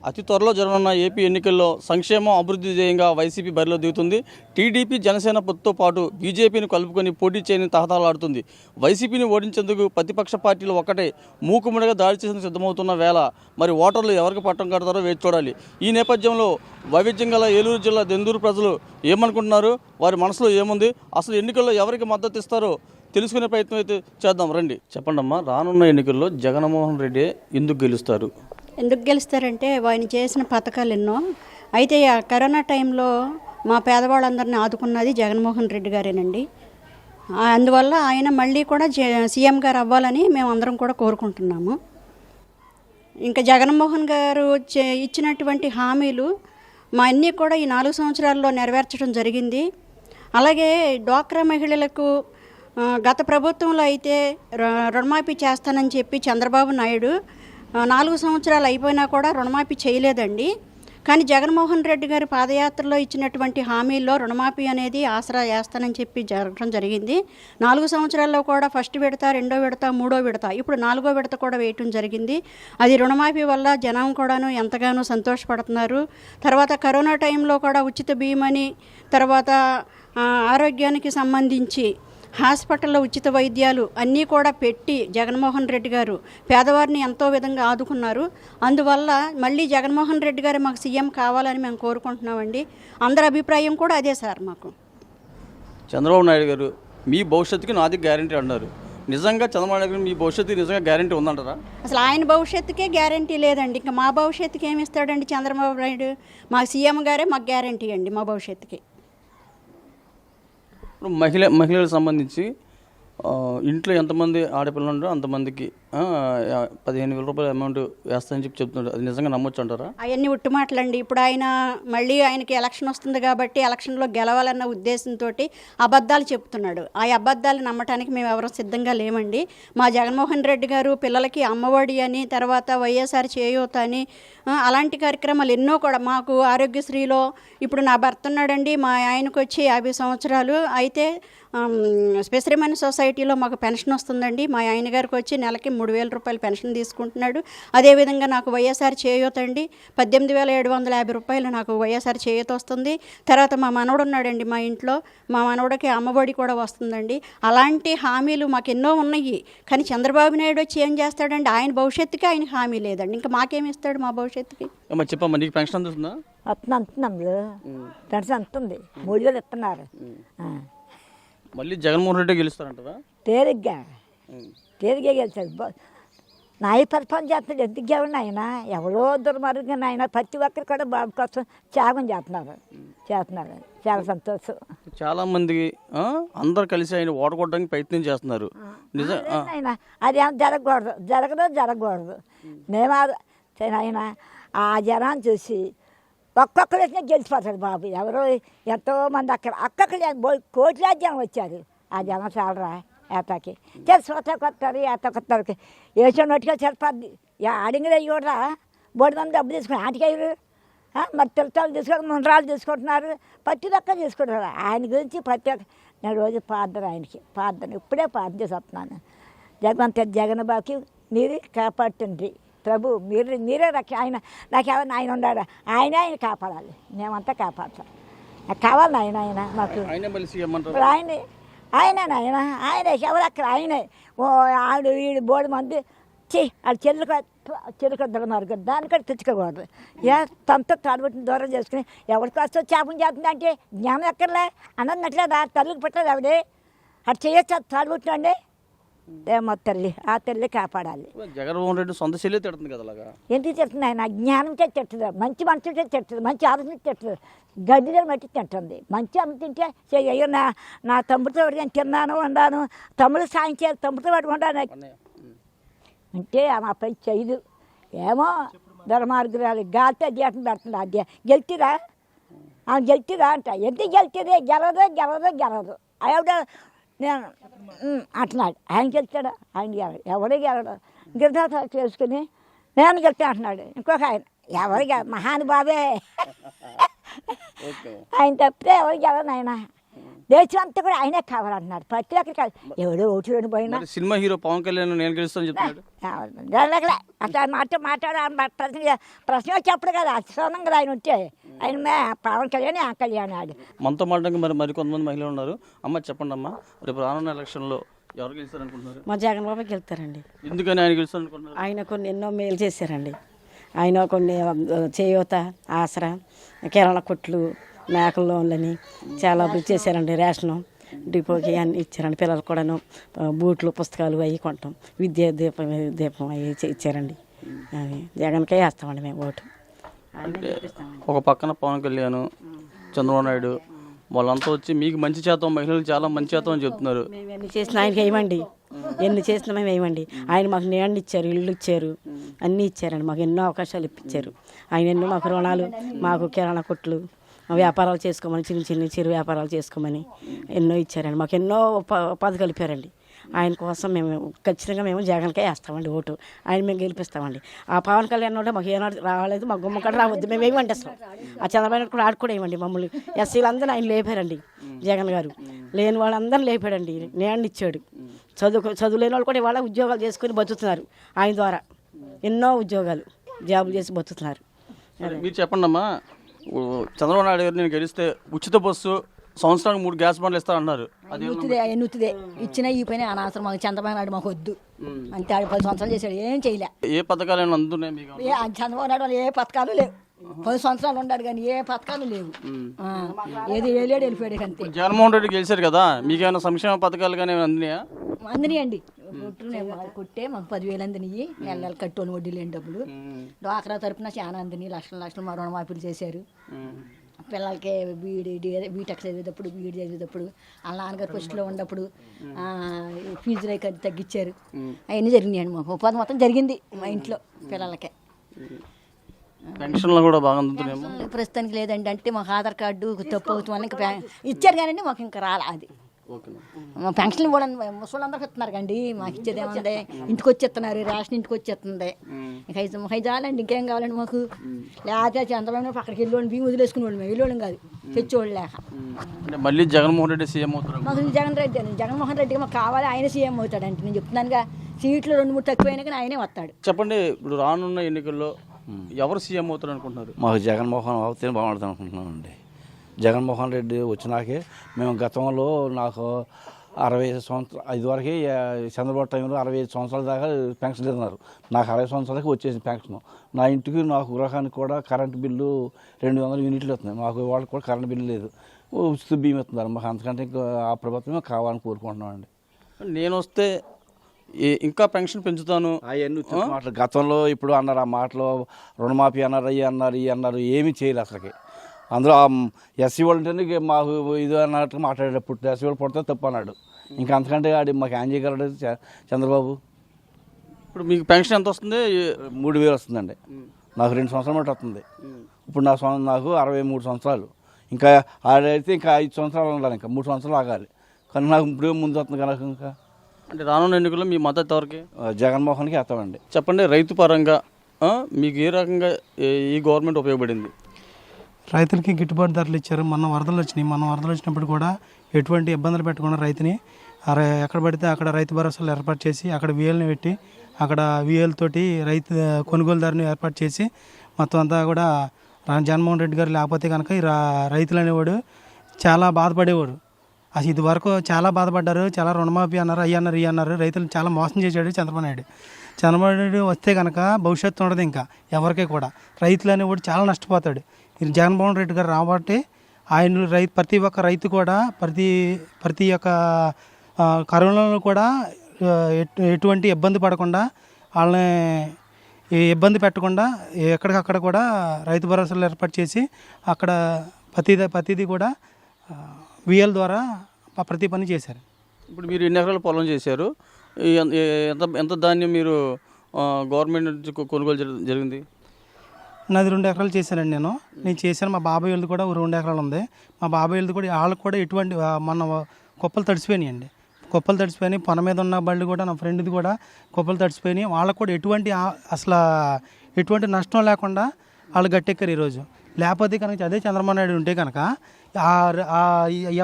అతి త్వరలో జరగనున్న ఏపీ ఎన్నికల్లో సంక్షేమం అభివృద్ధి ధ్యేయంగా వైసీపీ బరిలో దిగుతుంది. టీడీపీ జనసేన పొత్తుతో పాటు బీజేపీని కలుపుకొని పోటీ చేయని తహతలాడుతుంది. వైసీపీని ఓడించేందుకు ప్రతిపక్ష పార్టీలు ఒక్కటే మూకుముడిగా దాడి చేసేందుకు సిద్ధమవుతున్న వేళ మరి ఓటర్లు ఎవరికి పట్టం కడతారో వేచి చూడాలి. ఈ నేపథ్యంలో వైవిధ్యం గల ఏలూరు జిల్లా దెందూరు ప్రజలు ఏమనుకుంటున్నారు, వారి మనసులో ఏముంది, అసలు ఎన్నికల్లో ఎవరికి మద్దతు ఇస్తారో తెలుసుకునే ప్రయత్నం అయితే చేద్దాం. రండి, చెప్పండి అమ్మా, రానున్న ఎన్నికల్లో జగన్మోహన్ రెడ్డి ఎందుకు గెలుస్తారు? ఎందుకు గెలుస్తారంటే ఆయన చేసిన పథకాలు ఎన్నో. అయితే ఆ కరోనా టైంలో మా పేదవాళ్ళందరినీ ఆదుకున్నది జగన్మోహన్ రెడ్డి గారేనండి. అందువల్ల ఆయన మళ్ళీ కూడా సీఎం గారు అవ్వాలని మేము అందరం కూడా కోరుకుంటున్నాము. ఇంకా జగన్మోహన్ గారు ఇచ్చినటువంటి హామీలు మా అన్నీ కూడా ఈ 4 సంవత్సరాల్లో నెరవేర్చడం జరిగింది. అలాగే డ్వాక్రా మహిళలకు గత ప్రభుత్వంలో అయితే రుణమాఫీ చేస్తానని చెప్పి చంద్రబాబు నాయుడు 4 సంవత్సరాలు అయిపోయినా కూడా రుణమాఫీ చేయలేదండి. కానీ జగన్మోహన్ రెడ్డి గారి పాదయాత్రలో ఇచ్చినటువంటి హామీల్లో రుణమాఫీ అనేది ఆసరా వేస్తానని చెప్పి జరగడం జరిగింది. 4 సంవత్సరాల్లో కూడా ఫస్ట్ విడత, రెండో విడత, మూడో విడత, ఇప్పుడు 4వ విడత కూడా వేయటం జరిగింది. అది రుణమాఫీ వల్ల జనం కూడాను ఎంతగానో సంతోషపడుతున్నారు. తర్వాత కరోనా టైంలో కూడా ఉచిత బీమని, తర్వాత ఆరోగ్యానికి సంబంధించి హాస్పిటల్లో ఉచిత వైద్యాలు అన్నీ కూడా పెట్టి జగన్మోహన్ రెడ్డి గారు పేదవారిని ఎంతో విధంగా ఆదుకున్నారు. అందువల్ల మళ్ళీ జగన్మోహన్ రెడ్డి గారు మాకు సీఎం కావాలని మేము కోరుకుంటున్నామండి. అందరి అభిప్రాయం కూడా అదే సార్. మాకు చంద్రబాబు నాయుడు గారు మీ భవిష్యత్తుకి నాది గ్యారంటీ అన్నారు. నిజంగా చంద్రబాబు నాయుడు గారు మీ భవిష్యత్తుకి నిజంగా గ్యారంటీ ఉందంటారా? అసలు ఆయన భవిష్యత్తుకే గ్యారంటీ లేదండి. ఇంకా మా భవిష్యత్తుకి ఏమి ఇస్తాడండి చంద్రబాబు నాయుడు? మా సీఎం గారే మాకు గ్యారంటీ అండి మా భవిష్యత్తుకి. మహిళలకు సంబంధించి ఇంట్లో ఎంతమంది ఆడపిల్లలు ఉంటారో అంతమందికి 15,000 రూపాయల అమౌంట్ వేస్తానని చెప్పి చెప్తున్నారు. అది నిజంగా నమ్మొచ్చు అంటారా? అవన్నీ ఉట్టుమాటలండి. ఇప్పుడు మళ్ళీ ఆయనకి ఎలక్షన్ వస్తుంది కాబట్టి ఎలక్షన్లో గెలవాలన్న ఉద్దేశంతో అబద్ధాలు చెప్తున్నాడు. ఆ అబద్ధాలు నమ్మటానికి మేము ఎవరూ సిద్ధంగా లేమండి. మా జగన్మోహన్ రెడ్డి గారు పిల్లలకి అమ్మఒడి అని, తర్వాత వైఎస్ఆర్ చేయూత అని, అలాంటి కార్యక్రమాలు ఎన్నో కూడా మాకు ఆరోగ్యశ్రీలో ఇప్పుడు నా భర్త ఉన్నాడండి, మా ఆయనకు వచ్చి 50 సంవత్సరాలు అయితే స్పెసిరిమన్ సొసైటీలో మాకు పెన్షన్ వస్తుందండి. మా ఆయన గారికి వచ్చి నెలకి 3,000 రూపాయలు పెన్షన్ తీసుకుంటున్నాడు. అదేవిధంగా నాకు వైఎస్ఆర్ చేయూత అండి 18,750 రూపాయలు నాకు వైఎస్ఆర్ చేయూత వస్తుంది. తర్వాత మా మనవడు ఉన్నాడండి మా ఇంట్లో, మా మనవడికి అమ్మఒడి కూడా వస్తుందండి. అలాంటి హామీలు మాకు ఎన్నో ఉన్నాయి. కానీ చంద్రబాబు నాయుడు వచ్చి ఏం చేస్తాడండి? ఆయన భవిష్యత్తుకి ఆయన హామీ లేదండి. ఇంకా మాకేమి ఇస్తాడు మా భవిష్యత్తుకి? చెప్పమ్మా, నీకు పెన్షన్ అందుతుందా? అంటున్నాం, పెన్షన్ అంతుంది, 3,000 ఇస్తున్నారు. మళ్ళీ జగన్మోహన్ రెడ్డి గెలుస్తారంటారా? తేలిగ్గా గెలిచారు. నాయ పరిపాలన చేస్తున్నాడు. ఎందుకు గెలవండి ఆయన? ఎవరో దుర్మార్గం ఆయన. ప్రతి ఒక్కరు కూడా బాబు కోసం త్యాగం చేస్తున్నారు. చాలా సంతోషం. చాలా మంది అందరు కలిసి ఆయన ఓడగొట్టడానికి ప్రయత్నం చేస్తున్నారు. నిజం ఆయన అదేమో జరగకూడదు. మేము ఆయన ఆ జనాన్ని చూసి ఒక్కొక్కరు వచ్చినా గెలిచిపోతాడు బాబు. ఎవరో ఎంతోమంది అక్కడ కోట్లాది జనం వచ్చారు. ఆ జనం చాలరా ఏతాకి కొత్తారు కొత్తారు వేసిన మట్టుగా సరిపోద్ది. అడిగిన కూడా బోడి మంది డబ్బు తీసుకుని ఆటికయ్యారు. మరి పిల్లలు తీసుకొని ముందరాలు తీసుకుంటున్నారు, ప్రతి ఒక్క తీసుకుంటున్నారు. ఆయన గురించి ప్రతి ఒక్క నేను రోజు ప్రార్థన ఇప్పుడే ప్రార్థన చేసి వస్తున్నాను. జగన్ బాబుకి మీరు కాపాడుతుండ్రి ప్రభు, మీరే ఆయన నాకేమన్నా ఆయన ఉన్నాడు. ఆయన కాపాడాలి, మేమంతా కాపాడతాం. కావాలి ఆయన మాకు. ఆయన ఎవరు అక్కడ ఆయనే. ఆవిడ వీడు బోడు మంది అది చెల్లుకొద్దరు మరి దానికంటే తెచ్చుకోకూడదు. తనతో తాడుబట్టిన దూరం చేసుకుని ఎవరికి వస్తే చేపం చేస్తుంది అంటే జ్ఞానం ఎక్కర్లే అన్నట్లేదా? తల్లికి పెట్టలేదు ఆవిడ అది చేయొచ్చు. తాడుబట్టినండి ఏమో తల్లి, ఆ తల్లి కాపాడాలి. జగన్మోహన్ రెడ్డి సొంత చెల్లి తిడుతుంది కదా? ఎందుకు తిడుతుంది? ఆయన జ్ఞానంతో తిట్టదు, మంచి మనసుతో తిట్టదు, మంచి ఆలోచన తిట్టదు, గడ్డిలో మట్టి తింటుంది. మంచి అమ్మ తింటే అయ్యో నా తమ్ముడితో వాడు తిన్నాను వండాను, తమ్ముడు సాయం చేయాలి, తమ్ముడితో వాడు వండాను అంటే ఆ పని చేయదు. ఏమో ధర్మార్గురాలు గాలితో దీటం పెడుతుంది. అది గెలిచిరా గెలిచిరా అంట. ఎందుకు గెలిచేది? గెలదు ఆవిడ నేను అంటున్నాడు. ఆయన గెలిచాడా? ఆయన గెలడు, ఎవడే గెలడు. గిరిదాత చేసుకుని నేను గెలిచా అంటున్నాడు. ఇంకొక ఆయన ఎవరు మహానుభావే ఆయన తప్పితే ఎవరు గెలడు. ఆయన దేశం అంతా కూడా ఆయనే కావాలన్నాడు. ప్రతి ఒక్కరికి ఎవడో ఓట్లు పోయినా మరి సినిమా హీరో పవన్ కళ్యాణ్ నేను గెలుస్తానని చెప్తున్నాడు. జరగలే అట్లా మాట్లాడ ప్రశ్న వచ్చేప్పుడు కదా అసనం కదా ఆయన ఉంటే ఆయన పవన్ కళ్యాణ్ ఆ కళ్యాణ్ ఆడు. మనతో మాట్లాడడానికి మరి కొంతమంది మహిళలు ఉన్నారు. అమ్మ చెప్పండి అమ్మా, రేపు రానున్న ఎలక్షన్లో ఎవరు గెలుస్తారనుకుంటున్నారు? మా జగన్బాబుకి వెళ్తారండి. ఎందుకని ఆయన గెలుస్తారనుకుంటున్నారు? ఆయన కొన్ని ఎన్నో మేలు చేశారండి. ఆయన కొన్ని చేయూత, ఆసరా, కిరాణా కొట్లు, మేకల లోన్లని చాలా అభివృద్ధి చేశారండి. రేషను డిపోకి అన్ని ఇచ్చారండి. పిల్లలు కూడాను బూట్లు, పుస్తకాలు అవి కొంటాం. విద్యా దీపం అవి ఇచ్చారండి. అది జగన్కే వేస్తామండి మేము ఓటు. ఒక పక్కన పవన్ కళ్యాణ్, చంద్రబాబు నాయుడు వాళ్ళంతా వచ్చి మీకు మంచి చేద్దాం, మహిళలు చాలా మంచి చేద్దాం అని చెప్తున్నారు. మేము ఎన్ని చేసినా ఆయనకి వేయమండి. ఎన్ని చేసినా మేము వేయమండి. ఆయన మాకు నీళ్ళు ఇచ్చారు, ఇళ్ళు ఇచ్చారు, అన్నీ ఇచ్చారండి. మాకు ఎన్నో అవకాశాలు ఇప్పించారు. ఆయన ఎన్నో మాకు రుణాలు, మాకు కిరాణా కొట్లు, వ్యాపారాలు చేసుకోమని, చిరు వ్యాపారాలు చేసుకోమని ఎన్నో ఇచ్చారండి. మాకు ఎన్నో ఉపాధి కలిపారండి. ఆయన కోసం మేము ఖచ్చితంగా మేము జగన్కే వేస్తామండి ఓటు. ఆయన మేము గెలిపిస్తామండి. ఆ పవన్ కళ్యాణ్ కూడా మాకు ఏనాడు రాలేదు, మా గుమ్మ కూడా రావద్దు, మేము ఏమంటే అసలు ఆ చంద్రబాబు కూడా ఆడుకోవడేమండి. మమ్మల్ని ఎస్సీలందరూ ఆయన లేపారండి. జగన్ గారు లేని వాళ్ళందరూ లేపాడండి. నేను ఇచ్చాడు. చదువు లేని వాళ్ళు కూడా ఇవాళ ఉద్యోగాలు చేసుకుని బతుకుతున్నారు. ఆయన ద్వారా ఎన్నో ఉద్యోగాలు, జాబులు చేసి బతుకుతున్నారు. మీరు చెప్పండి అమ్మా, చంద్రబాబు నాయుడు గారు నేను గెలిస్తే ఉచిత బస్సు, సంవత్సరానికి 3 గ్యాస్ బండ్లు ఇస్తారన్నారు. అది ఎన్నుతుదే ఇచ్చినా ఈ పైన అనవసరం. మాకు చంద్రబాబు నాయుడు మాకు వద్దు అంతే. 10 సంవత్సరాలు చేశాడు, ఏం చేయలే. ఏ పథకాలు ఏమైనా అందుతున్నాయి మీకు? చంద్రబాబు నాయుడు వాళ్ళు ఏ పథకాలు లేవు. 10 సంవత్సరాలు ఉన్నాడు కానీ ఏ పథకాలు లేవు. ఏది వెళ్ళాడు వెళ్ళిపోయాడు అంతే. జగన్మోహన్ రెడ్డి గెలిచారు కదా, మీకేమైనా సంక్షేమ పథకాలు కానీ ఏమైనా అందినాయా? అందినాయండి. కొట్టే మాకు 10,000 అందినాయి. నెల నెల కట్టోని వడ్డీ లేని డబ్బులు. డ్వాక్రా తరపున చాలా అందినాయి. లక్షలు మా రుణమాఫీలు చేశారు. పిల్లలకి బీటెక్ చదివేటప్పుడు, బీఈడి చదివేటప్పుడు, వాళ్ళ నాన్నగారు ఫస్ట్లో ఉన్నప్పుడు ఫీజులు తగ్గించారు. అవన్నీ జరిగినాయండి. మాకు ఉపాధి మొత్తం జరిగింది మా ఇంట్లో పిల్లలకి. పెన్షన్లు కూడా బాగా అందుతున్నాయేమో. ప్రస్తుతానికి లేదండి. అంటే మాకు ఆధార్ కార్డు తప్పు అవుతుంది వల్ల ఇంకా ఇచ్చారు కానీ మాకు ఇంకా రాలే. అది మా పెన్షన్లు కూడా ముసళ్ళందరికి ఇస్తున్నారు కండి. మాకు ఇచ్చేది ఏముంది, ఇంటికి వచ్చేస్తున్నారు. రేషన్ ఇంటికి వచ్చేస్తుంది. ఇంకా ఐదు చాలండి, ఇంకేం కావాలండి మాకు. లేకపోతే చంద్రబాబు అక్కడికి వెళ్ళి బియ్యం వదిలేసుకునే వాళ్ళు, మేము వెళ్ళోళ్ళం కాదు, తెచ్చేవాళ్ళు లేక. మళ్ళీ జగన్మోహన్ రెడ్డి సీఎం అవుతారు. మాకు జగన్మోహన్ రెడ్డికి మాకు కావాలి, ఆయన సీఎం అవుతాడంటే. నేను చెప్తున్నానుగా, సీట్లు 2-3 తక్కువైనా కానీ ఆయనే వస్తాడు. చెప్పండి, ఇప్పుడు రానున్న ఎన్నికల్లో ఎవరు సీఎం అవుతారు అనుకుంటున్నారు? మాకు జగన్మోహన్ అవుతే బాగుంటుంది అనుకుంటున్నామండి. జగన్మోహన్ రెడ్డి వచ్చినాకే మేము గతంలో నాకు 65 సంవత్సరాలు, ఇదివరకు చంద్రబాబు టైంలో 65 సంవత్సరాల దాకా పెన్షన్ ఇస్తున్నారు. నాకు 60 సంవత్సరాలకి వచ్చేసింది పెన్షన్. నా ఇంటికి, నాకు గృహానికి కూడా కరెంటు బిల్లు 200 యూనిట్లు వస్తున్నాయి. మాకు వాళ్ళకి కూడా కరెంటు బిల్లు లేదు, ఉచిత బియ్యం ఇస్తున్నారు. మాకు అంతకంటే ఇంకా ఆ ప్రభుత్వమే కావాలని కోరుకుంటున్నామండి. నేను వస్తే ఇంకా పెన్షన్ పెంచుతాను అవన్నీ మాటలు గతంలో ఇప్పుడు అన్నారు. ఆ మాటలు రుణమాఫీ అన్నారు, అయ్యి అన్నారు, ఇవి అన్నారు, ఏమీ చేయలేదు అసలుకి. అందులో ఎస్సీ వాళ్ళు ఉంటేనే మాకు ఇది అన్నట్టు మాట్లాడేటప్పుడు ఎస్సీ వాళ్ళు పుడితే తప్పు అన్నాడు. ఇంకా అంతకంటే ఆడి మాకు ఏం చేయగలడు చంద్రబాబు. ఇప్పుడు మీకు పెన్షన్ ఎంత వస్తుంది? 3,000 వస్తుందండి. నాకు 2 సంవత్సరాలు మట్టి వస్తుంది. ఇప్పుడు నాకు 63 సంవత్సరాలు. ఇంకా ఆడైతే ఇంకా 5 సంవత్సరాలు ఉండాలి, ఇంకా 3 సంవత్సరాలు ఆగాలి. కానీ నాకు ఇప్పుడు ముందు వస్తుంది కనుక ఇంకా. అంటే రానున్న ఎన్నికల్లో మీ మద్దతు ఎవరికి? జగన్మోహన్కి వేస్తామండి. చెప్పండి, రైతు పరంగా మీకు ఏ రకంగా ఈ గవర్నమెంట్ ఉపయోగపడింది? రైతులకి గిట్టుబాటు ధరలు ఇచ్చారు. మొన్న వరదలు వచ్చినప్పుడు కూడా ఎటువంటి ఇబ్బందులు పెట్టకుండా రైతుని ఎక్కడ పడితే అక్కడ రైతు భరోసాలు ఏర్పాటు చేసి, అక్కడ వీఎల్ని పెట్టి, అక్కడ వీఎల్తోటి రైతు కొనుగోలుదారుని ఏర్పాటు చేసి మొత్తం అంతా కూడా జగన్మోహన్ రెడ్డి గారు లేకపోతే కనుక ఈ రైతులు అనేవాడు చాలా బాధపడేవాడు. అసలు ఇది వరకు చాలా బాధపడ్డారు. చాలా రుణమాఫీ అన్నారు, అయ్యి అన్నారు, ఇవి అన్నారు. రైతులు చాలా మోసం చేశాడు చంద్రబాబు నాయుడు. చంద్రబాబు నాయుడు వస్తే కనుక భవిష్యత్తు ఉండదు ఇంకా ఎవరికీ కూడా. రైతులు అనేవాడు చాలా నష్టపోతాడు. ఇది జగన్మోహన్ రెడ్డి గారు రాబట్టి ఆయన ప్రతి ఒక్క రైతు కూడా ప్రతి ఒక్క కరోనాలో కూడా ఎటువంటి ఇబ్బంది పడకుండా, వాళ్ళని ఇబ్బంది పెట్టకుండా ఎక్కడికక్కడ కూడా రైతు భరోసాలు ఏర్పాటు చేసి అక్కడ ప్రతిదీ కూడా విఎల్ ద్వారా ప్రతి పని చేశారు. ఇప్పుడు మీరు ఎన్ని ఎకరాల పొలం చేశారు? ఎంత ధాన్యం మీరు గవర్నమెంట్ నుంచి కొనుగోలు జరిగింది? నాది 2 ఎకరాలు చేశానండి. నేను చేశాను. మా బాబాయ్ వాళ్ళది కూడా 2 ఎకరాలు ఉంది. మా బాబాయ్ వాళ్ళది కూడా వాళ్ళకి కూడా ఎటువంటి మన కుప్పలు తడిసిపోయినాయండి. కుప్పలు తడిసిపోయినాయి. పొన మీద ఉన్న బళ్ళు కూడా, నా ఫ్రెండ్ది కూడా కుప్పలు తడిసిపోయినాయి. వాళ్ళకు కూడా ఎటువంటి నష్టం లేకుండా వాళ్ళు గట్టెక్కారు ఈరోజు. లేకపోతే కనుక అదే చంద్రబాబు నాయుడు ఉంటే కనుక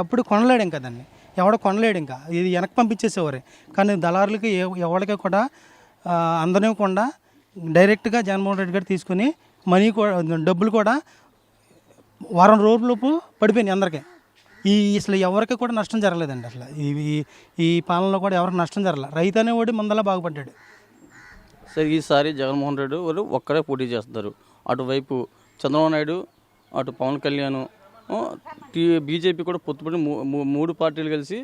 ఎప్పుడు కొనలేడు ఇంకా దాన్ని, ఎవడ కొనలేడు ఇంకా, ఇది వెనక్కి పంపించేసేవారే. కానీ దళారులకి ఎవరికి కూడా అందనివ్వకుండా డైరెక్ట్గా జగన్మోహన్ రెడ్డి గారు తీసుకుని మనీ కూడా డబ్బులు కూడా వారం రోజులలోపు పడిపోయినాయి అందరికీ. అసలు ఎవరికి కూడా నష్టం జరగలేదండి. అసలు ఈ పాలనలో కూడా ఎవరికి నష్టం జరగలేదు. రైతు అనేవాడు ముందలా బాగుపడ్డాడు. సరే, ఈసారి జగన్మోహన్ రెడ్డి వారు ఒక్కడే పోటీ చేస్తారు. అటువైపు చంద్రబాబు నాయుడు, అటు పవన్ కళ్యాణ్, బీజేపీ కూడా పొత్తుపడి 3 పార్టీలు కలిసి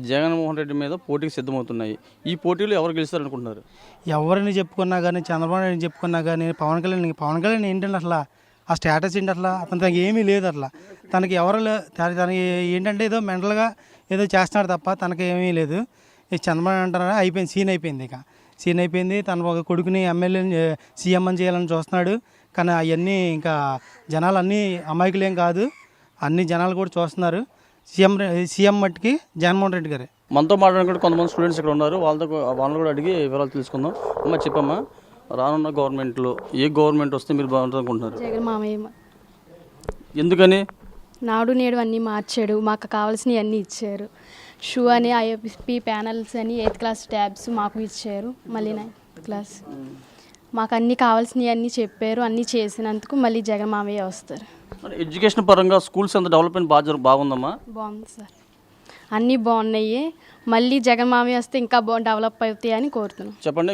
జగన్మోహన్ రెడ్డి మీద పోటీకి సిద్ధమవుతున్నాయి. ఈ పోటీలో ఎవరు గెలుస్తారనుకుంటున్నారు? ఎవరిని చెప్పుకున్నా కానీ, చంద్రబాబు నాయుడు చెప్పుకున్నా కానీ, పవన్ కళ్యాణ్ ఏంటంటే అసలు ఆ స్టేటస్ ఏంటి, అట్లా తనకి ఏమీ లేదు. అట్లా తనకి తనకి ఏంటంటే ఏదో మెంటల్గా ఏదో చేస్తున్నాడు తప్ప తనకి ఏమీ లేదు. ఈ చంద్రబాబు అంటారా అయిపోయింది, సీన్ అయిపోయింది. తన ఒక కొడుకుని ఎమ్మెల్యేని సీఎం అని చేయాలని చూస్తున్నాడు. కానీ అవన్నీ ఇంకా జనాలు అన్నీ అమాయకులేం కాదు, అన్ని జనాలు కూడా చూస్తున్నారు. సీఎం మట్టికి జగన్మోహన్ రెడ్డి గారే. మనతో మాట్లాడుకుంటే కొంతమంది స్టూడెంట్స్ ఇక్కడ ఉన్నారు, వాళ్ళని కూడా అడిగి వివరాలు తెలుసుకుందాం. అమ్మ చెప్పమ్మా, రానున్న గవర్నమెంట్లో ఏ గవర్నమెంట్ వస్తే మీరు బాగుంటుంది అనుకుంటున్నారు? జగన్ మామయ్య. ఎందుకని? నాడు నేడు అన్నీ మార్చాడు, మాకు కావాల్సినవి అన్నీ ఇచ్చారు. షూ అని, ఐఎఫ్పి ప్యానల్స్ అని, 8th క్లాస్ ట్యాబ్స్ మాకు ఇచ్చారు. మళ్ళీ 9th క్లాస్ మాకు అన్నీ కావాల్సినవి అన్నీ చెప్పారు. అన్నీ చేసినందుకు మళ్ళీ జగన్ మామయ్య వస్తారు. ఎడ్యుకేషన్ పరంగా స్కూల్స్ అంత డెవలప్మెంట్ బాగుందమ్మా? బాగుంది సార్, అన్నీ బాగున్నాయి. మళ్ళీ జగన్ మామయ్య వస్తే ఇంకా డెవలప్ అవుతాయి అని కోరుతున్నాం. చెప్పండి,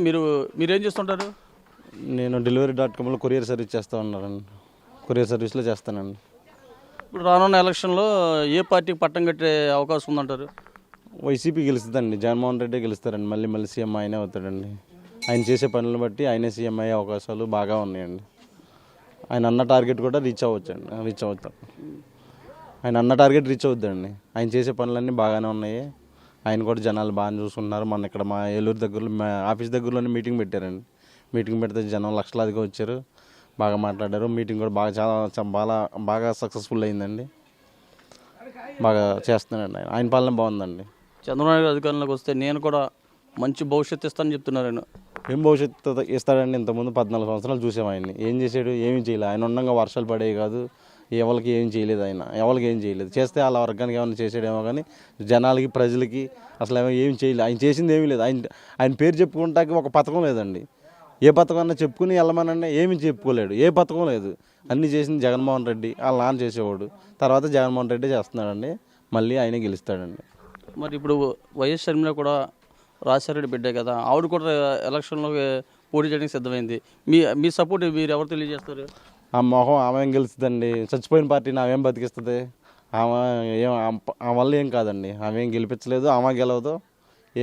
మీరేం చేస్తుంటారు? నేను delivery.comలో కొరియర్ సర్వీస్ చేస్తూ ఉన్నానండి. కొరియర్ సర్వీస్లో చేస్తానండి. ఇప్పుడు రానున్న ఎలక్షన్లో ఏ పార్టీకి పట్టం కట్టే అవకాశం ఉందంటారు? వైసీపీ గెలుస్తుందండి, జగన్మోహన్ రెడ్డి గెలుస్తారండి. మళ్ళీ సీఎం ఆయనే అవుతాడండి. ఆయన చేసే పనులను బట్టి ఆయనే సీఎం అయ్యే అవకాశాలు బాగా ఉన్నాయండి. ఆయన అన్న టార్గెట్ కూడా రీచ్ అవుతాడు. ఆయన అన్న టార్గెట్ రీచ్ అవుద్దండి. ఆయన చేసే పనులన్నీ బాగానే ఉన్నాయి. ఆయన కూడా జనాలు బాగా చూసుకున్నారు. మన ఇక్కడ మా ఏలూరు దగ్గరలో మా ఆఫీస్ దగ్గరలోనే మీటింగ్ పెట్టారండి. మీటింగ్ పెడితే జనం లక్షలాదిగా వచ్చారు, బాగా మాట్లాడారు. మీటింగ్ కూడా బాగా సక్సెస్ఫుల్ అయిందండి. బాగా చేస్తున్నాడండి. ఆయన పాలన బాగుందండి. చంద్రబాబు నాయుడు అధికారంలోకి వస్తే నేను కూడా మంచి భవిష్యత్తు ఇస్తానని చెప్తున్నారు ఆయన. ఏం భవిష్యత్తు ఇస్తాడండి? ఇంతకుముందు 14 సంవత్సరాలు చూసాం ఆయన్ని. ఏం చేశాడు? ఏమీ చేయలేదు. ఆయన ఉండగా వర్షాలు పడేవి కాదు, ఎవరికి ఏం చేయలేదు. ఎవరికి ఏం చేయలేదు. చేస్తే వాళ్ళ వర్గానికి ఏమైనా చేసాడేమో కానీ జనాలకి, ప్రజలకి అసలు ఏం చేయలేదు. ఆయన చేసింది ఏమీ లేదు. ఆయన పేరు చెప్పుకుంటాకి ఒక పథకం లేదండి. ఏ పథకం అన్నా చెప్పుకుని వెళ్ళమనండి, ఏమీ చెప్పుకోలేడు. ఏ పథకం లేదు. అన్నీ చేసింది జగన్మోహన్ రెడ్డి. వాళ్ళ నాన్న చేసేవాడు. తర్వాత జగన్మోహన్ రెడ్డి చేస్తున్నాడండి. మళ్ళీ ఆయనే గెలుస్తాడండి. మరి ఇప్పుడు వైఎస్ షర్మిల కూడా రాజశేఖర బిడ్డే కదా, ఆవిడ కూడా ఎలక్షన్లో పోటీ చేయడానికి సిద్ధమైంది. మీ సపోర్ట్ మీరు ఎవరు తెలియజేస్తారు? ఆ మొహం ఆమె ఏం గెలుస్తుందండి? చచ్చిపోయిన పార్టీని ఆమె ఏం బతికిస్తుంది? ఆమె వల్ల ఏం కాదండి. ఆమె ఏం గెలిపించలేదు, ఆమె గెలవదు,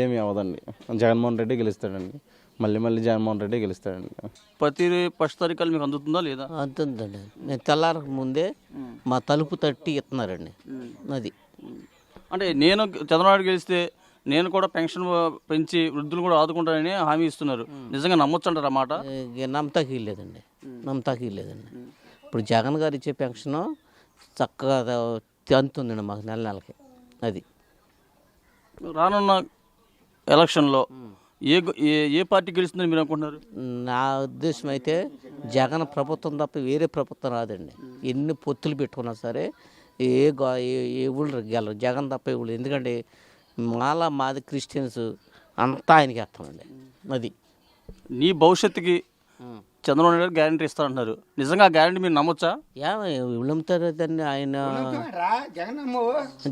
ఏమీ అవ్వదండి. జగన్మోహన్ రెడ్డి గెలుస్తాడండి. మళ్ళీ జగన్మోహన్ రెడ్డి గెలుస్తాడండి. ప్రతి ఫస్ట్ తారీఖు మీకు అందుతుందా లేదా? అందుతుందండి. నేను తెల్లారకు ముందే మా తలుపు తట్టి ఇస్తున్నారండి. అది అంటే నేను చంద్రబాబు గెలిస్తే నేను కూడా పెన్షన్ పెంచి వృద్ధులు కూడా ఆదుకుంటానని హామీ ఇస్తున్నారు. నిజంగా నమ్మొచ్చు అంటారు అన్నమాట? నమ్మతాకి లేదండి. ఇప్పుడు జగన్ గారు ఇచ్చే పెన్షన్ చక్కగా అందుతుందండి మాకు నెలకి. అది రానున్న ఎలక్షన్లో ఏ పార్టీ గెలుస్తుందని మీరు అనుకుంటున్నారు? నా ఉద్దేశం అయితే జగన్ ప్రభుత్వం తప్ప వేరే ప్రభుత్వం రాదండి. ఎన్ని పొత్తులు పెట్టుకున్నా సరే ఏ ఊళ్ళు గెలరు, జగన్ తప్ప ఏ ఊళ్ళు. ఎందుకంటే మాది క్రిస్టియన్స్ అంతా ఆయనకి వేస్తామండి. అది నీ భవిష్యత్తుకి చంద్రబాబు నాయుడు గారు గ్యారంటీ ఇస్తారంటున్నారు. నిజంగా ఆ గ్యారంటీ మీరు నమ్మొచ్చా? నమ్ముతారు దాన్ని. ఆయన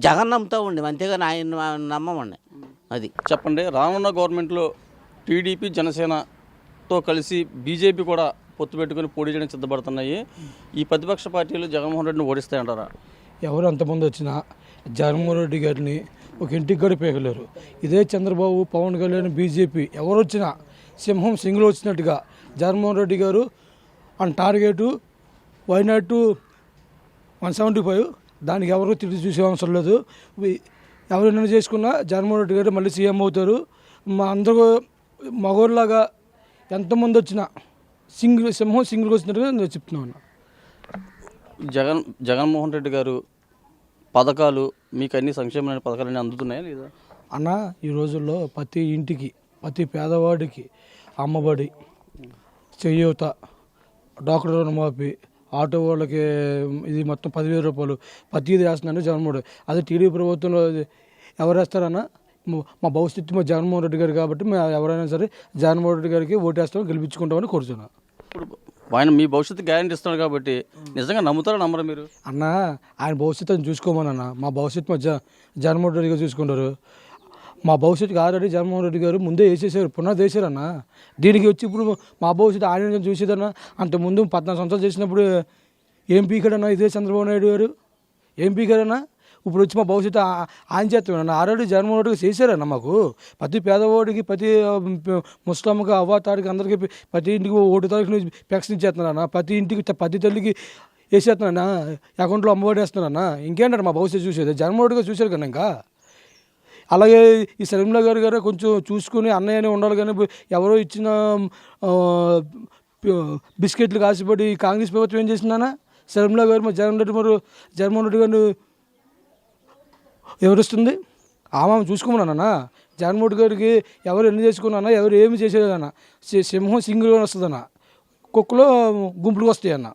జగన్ నమ్ముతామండి, అంతేగాని ఆయన నమ్మమండి. అది చెప్పండి, రానున్న గవర్నమెంట్లో టీడీపీ జనసేనతో కలిసి బీజేపీ కూడా పొత్తు పెట్టుకుని పోటీ చేయడానికి సిద్ధపడుతున్నాయి. ఈ ప్రతిపక్ష పార్టీలు జగన్మోహన్ రెడ్డిని ఓడిస్తాయంటారా? ఎవరు అంతమంది వచ్చినా జగన్మోహన్ రెడ్డి గారిని ఒక ఇంటికి కూడా పేగలేరు. ఇదే చంద్రబాబు, పవన్ కళ్యాణ్, బీజేపీ ఎవరు వచ్చినా సింహం సింగిల్ వచ్చినట్టుగా జగన్మోహన్ రెడ్డి గారు ఆన్ టార్గెట్ వైనాట్ 175. దానికి ఎవరు తిరిగి చూసే అవసరం లేదు. ఎవరు ఎన్నో చేసుకున్నా జగన్మోహన్ రెడ్డి గారు మళ్ళీ సీఎం అవుతారు. మా అందరూ మగోళ్ళలాగా ఎంతమంది వచ్చినా సింహం సింగిల్గా వచ్చినట్టుగా నేను చెప్తున్నాను. జగన్మోహన్ రెడ్డి గారు పథకాలు మీకు అన్ని సంక్షేమమైన పథకాలన్నీ అందుతున్నాయా లేదా? అన్న, ఈ రోజుల్లో ప్రతి ఇంటికి, ప్రతి పేదవాడికి అమ్మబడి, చేయూత, డాక్టర్ రుణమాఫీ, ఆటో వాళ్ళకి ఇది మొత్తం 10,000 రూపాయలు ప్రతిదీ వేస్తున్నాడు జగన్మోహన్ రెడ్డి. అదే టీడీపీ ప్రభుత్వంలో ఎవరు వేస్తారన్నా మా భవిష్యత్తు మా జగన్మోహన్ రెడ్డి గారు కాబట్టి మేము ఎవరైనా సరే జగన్మోహన్ రెడ్డి గారికి ఓటేస్తాం, గెలిపించుకుంటామని కోరుతున్నాం. ఇప్పుడు ఆయన మీ భవిష్యత్తు గ్యారెంటీ ఇస్తున్నాడు కాబట్టి నిజంగా నమ్ముతారా నమ్మరా మీరు? అన్న ఆయన భవిష్యత్తుని చూసుకోమనన్న, మా భవిష్యత్తు మా జగన్మోహన్ రెడ్డి గారు చూసుకుంటారు. మా భవిష్యత్తుకి ఆల్రెడీ జగన్మోహన్ రెడ్డి గారు ముందే వేసేసారు, పునాది వేసారన్న. దీనికి వచ్చి ఇప్పుడు మా భవిష్యత్తు ఆయన చూసేదన్న. అంతకుముందు 14 సంవత్సరాలు చేసినప్పుడు ఏం పీకాడన్నా ఇదే చంద్రబాబు నాయుడు గారు, ఏం పీకాడన్నా. ఇప్పుడు వచ్చి మా భవిష్యత్తు ఆయన చేస్తామన్న. ఆల్రెడీ జగన్మోహన్ రెడ్డి గారు చేశారన్న. మాకు ప్రతి పేదవాడికి, ప్రతి ముస్లింకి, అవ్వతాడికి, అందరికీ ప్రతి ఇంటికి 1 తారీఖు నుంచి పెన్షన్ ఇచ్చేస్తున్నారన్న. ప్రతి ఇంటికి, ప్రతి తల్లికి వేసేస్తున్నారన్న, అకౌంట్లో అమ్మఒడి వేస్తున్నారన్న. ఇంకేంటారు మా భవిష్యత్తు చూసేది? జగన్మోహన్ రెడ్డి గారు చూశారు కదా. ఇంకా అలాగే ఈ శర్మిల గారు కొంచెం చూసుకుని అన్నయ్యనే ఉండాలి. కానీ ఎవరో ఇచ్చిన బిస్కెట్లు కాసిపడి కాంగ్రెస్ ప్రభుత్వం ఏం చేసిందన్నా? శర్మిల గారు మా జగన్మోహన్ రెడ్డి గారిని ఎవరిస్తుంది? ఆమె చూసుకోమన్నా. జగన్మోహన్ రెడ్డి గారికి ఎవరు ఎన్ని చేసుకున్నా, ఎవరు ఏమి చేసేదన్న. సింహం సింగిల్గా వస్తుందన్న, కుక్కలో గుంపులుగా వస్తాయి అన్న.